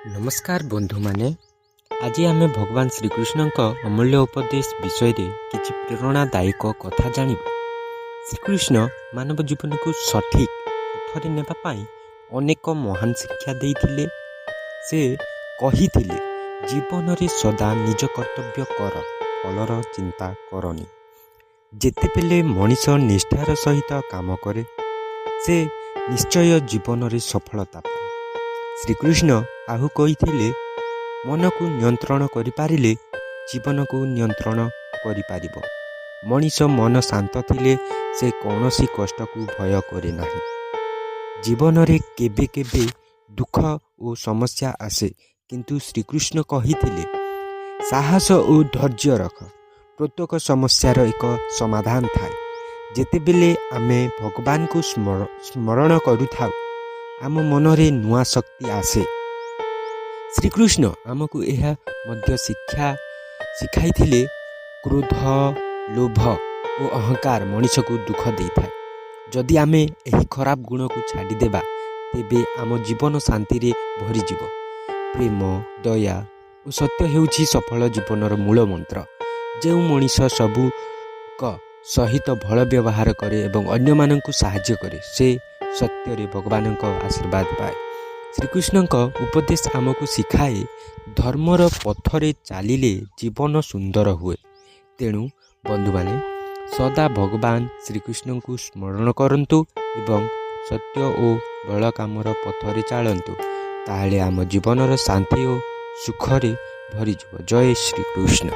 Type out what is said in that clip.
नमस्कार बंधु माने आज आम भगवान श्रीकृष्ण अमूल्य उपदेश विषय रे किछि प्रेरणादायक कथा जानिबा। श्रीकृष्ण मानव जीवन को सठिक पथरे नेबा पाई अनेक महान शिक्षा देइथिले। से कहिथिले जीवन रे सदा निज कर्तव्य कर, फलर चिंता करनी। जेतेबेले मनीष निष्ठार सहित काम करे से निश्चय जीवन रे सफलता पाए। श्रीकृष्ण आहु कहिथिले मन को नियंत्रण करिपारिले जीवन को नियंत्रण करिपारिबो। मनीष मन शांत थिले से कौनसी कष्ट को भय करे नाही। जीवन रे केबे केबे दुख और समस्या आसे, किंतु श्रीकृष्ण कहिथिले साहस और धैर्य रख, प्रत्येक समस्यार एक समाधान थाए। जेतेबेले आमे भगवान को स्मरण करुथाउ आम मनरे नुआ शक्ति आसे। श्रीकृष्ण आमको यह मध्य शिक्षा शिखाइथिले क्रोध, लोभ और अहंकार मनीष को दुख दे थाए। जदि आमे एही खराब गुण को छाड़ी देबा तेबे आम जीवन शांति रे भरी जीव। प्रेम, दया और सत्य हेउछि सफल जीवनर मूल मंत्र। जो मनीष सबू क सहित भल व्यवहार करे एवं अन्य माननकु सहाय्य करे से सत्य रे भगवान का आशीर्वाद पाए। श्रीकृष्ण उपदेश आमको शिखाए धर्मर पथरे चलिले जीवन सुंदर हुए। तेणु बंधु माने सदा भगवान श्रीकृष्ण को स्मरण करंतु एवं सत्य और भल कामर पथरे चलंतु, ताहले आम जीवनर शांति और सुखरे भरी जीव। जय श्रीकृष्ण।